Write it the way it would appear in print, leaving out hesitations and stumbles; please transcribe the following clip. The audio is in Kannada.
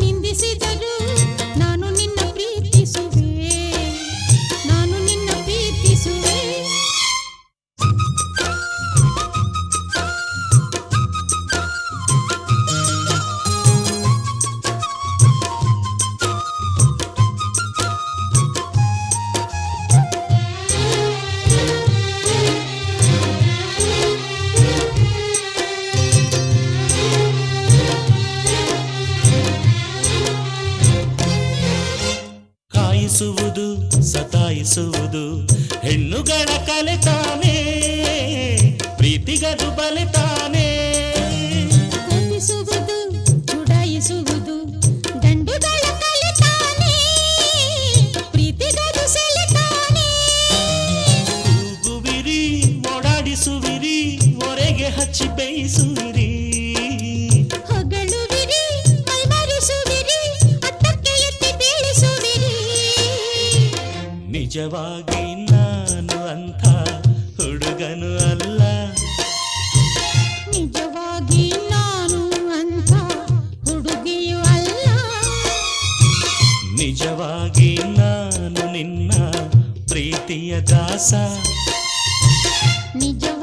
ನಿಂದಿಸಿದರು ನಾನು ನಿನ್ನ ಪ್ರೀತಿಸುವೆ, ನಾನು ನಿನ್ನ ಪ್ರೀತಿಸುವೆ. ಕಾಯಿಸುವುದು ಸತಾಯಿಸುವುದು ಹೆಣ್ಣುಗಳ ಕಲೆ ತಾನೇ, ಪ್ರೀತಿಗದು ಬಲೆ ತಾನೇ. ಕೋಪಿಸುವುದು ಚುಡಾಯಿಸುವುದು ಗಂಡುಗಳ ಕಲೆ ತಾನೇ, ಪ್ರೀತಿಗದು ಸೆಲೆ ತಾನೇ. ಕೂಗುವಿರಿ ಓಡಾಡಿಸುವಿರಿ ಹೊರೆಗೆ ಹಚ್ಚಿ ಬೇಯಿಸುವಿರಿ, ಹೊಗಳುವಿರಿ ಮೈಮರೆಸುವಿರಿ ಅತ್ತಕ್ಕೆ ಎತ್ತಿ ಬೀಳಿಸುವಿರಿ. ನಿಜವಾಗಿ ನಾನು ಅಂಥ ಹುಡುಗನು ಅಲ್ಲ, ನಿಜವಾಗಿ ನಾನು ಅಂಥ ಹುಡುಗಿಯೂ ಅಲ್ಲ. ನಿಜವಾಗಿ ನಾನು ನಿನ್ನ ಪ್ರೀತಿಯ ದಾಸ. ನಿಜವಾಗಿ